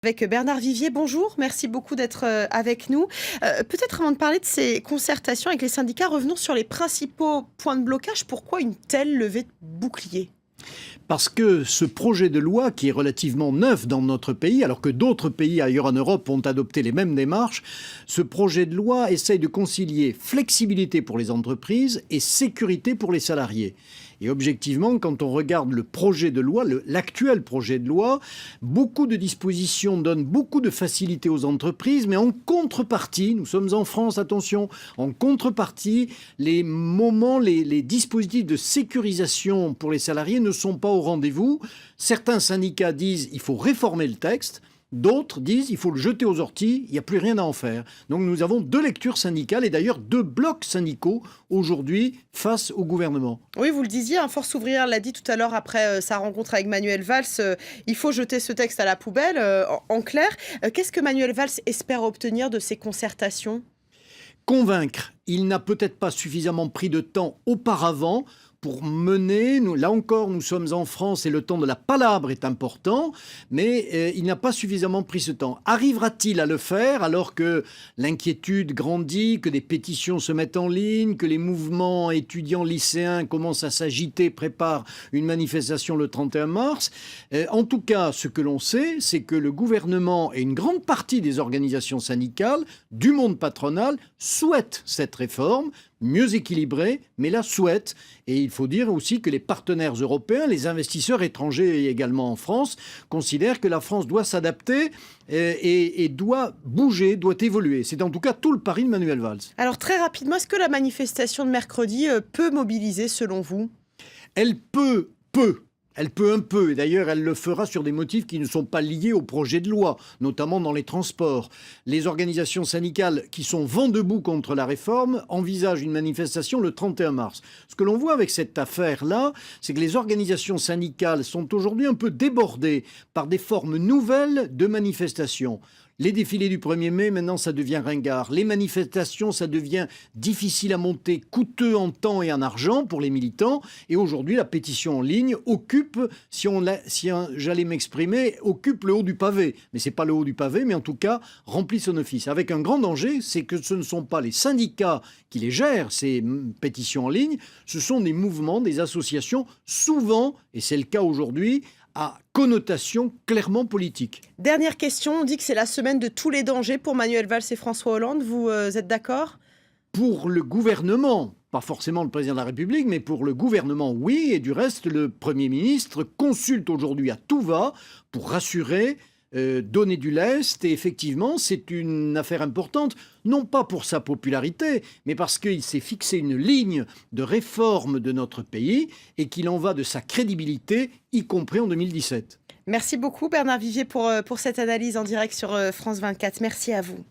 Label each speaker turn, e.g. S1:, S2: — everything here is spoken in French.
S1: Avec Bernard Vivier, bonjour, merci beaucoup d'être avec nous. Peut-être avant de parler de ces concertations avec les syndicats, revenons sur les principaux points de blocage. Pourquoi une telle levée de bouclier ?
S2: Parce que ce projet de loi, qui est relativement neuf dans notre pays, alors que d'autres pays ailleurs en Europe ont adopté les mêmes démarches, ce projet de loi essaye de concilier flexibilité pour les entreprises et sécurité pour les salariés. Et objectivement, quand on regarde le projet de loi, l'actuel projet de loi, beaucoup de dispositions donnent beaucoup de facilité aux entreprises, mais en contrepartie, nous sommes en France, attention, en contrepartie, les dispositifs de sécurisation pour les salariés ne sont pas au rendez-vous. Certains syndicats disent qu'il faut réformer le texte. D'autres disent qu'il faut le jeter aux orties, il n'y a plus rien à en faire. Donc nous avons deux lectures syndicales et d'ailleurs deux blocs syndicaux aujourd'hui face au gouvernement.
S1: Oui, vous le disiez, Force ouvrière l'a dit tout à l'heure après sa rencontre avec Manuel Valls, il faut jeter ce texte à la poubelle. En clair, qu'est-ce que Manuel Valls espère obtenir de ces concertations ?
S2: Convaincre, il n'a peut-être pas suffisamment pris de temps auparavant pour mener, là encore nous sommes en France et le temps de la palabre est important, mais il n'a pas suffisamment pris ce temps. Arrivera-t-il à le faire alors que l'inquiétude grandit, que des pétitions se mettent en ligne, que les mouvements étudiants lycéens commencent à s'agiter, préparent une manifestation le 31 mars? En tout cas, ce que l'on sait, c'est que le gouvernement et une grande partie des organisations syndicales, du monde patronal, souhaitent cette réforme, mieux équilibrée, mais la souhaitent. Et il faut dire aussi que les partenaires européens, les investisseurs étrangers également en France, considèrent que la France doit s'adapter et doit bouger, doit évoluer. C'est en tout cas tout le pari de Manuel Valls.
S1: Alors très rapidement, est-ce que la manifestation de mercredi peut mobiliser selon vous ?
S2: Elle peut un peu, et d'ailleurs elle le fera sur des motifs qui ne sont pas liés au projet de loi, notamment dans les transports. Les organisations syndicales qui sont vent debout contre la réforme envisagent une manifestation le 31 mars. Ce que l'on voit avec cette affaire-là, c'est que les organisations syndicales sont aujourd'hui un peu débordées par des formes nouvelles de manifestation. Les défilés du 1er mai, maintenant, ça devient ringard. Les manifestations, ça devient difficile à monter, coûteux en temps et en argent pour les militants. Et aujourd'hui, la pétition en ligne occupe, j'allais m'exprimer, occupe le haut du pavé. Mais c'est pas le haut du pavé, mais en tout cas, remplit son office. Avec un grand danger, c'est que ce ne sont pas les syndicats qui les gèrent, ces pétitions en ligne. Ce sont des mouvements, des associations, souvent, et c'est le cas aujourd'hui, à connotation clairement politique.
S1: Dernière question, on dit que c'est la semaine de tous les dangers pour Manuel Valls et François Hollande. Vous êtes d'accord ?
S2: Pour le gouvernement, pas forcément le président de la République, mais pour le gouvernement, oui. Et du reste, le Premier ministre consulte aujourd'hui à tout va pour rassurer, donner du lest. Et effectivement, c'est une affaire importante, non pas pour sa popularité, mais parce qu'il s'est fixé une ligne de réforme de notre pays et qu'il en va de sa crédibilité, y compris en 2017.
S1: Merci beaucoup Bernard Vivier pour cette analyse en direct sur France 24. Merci à vous.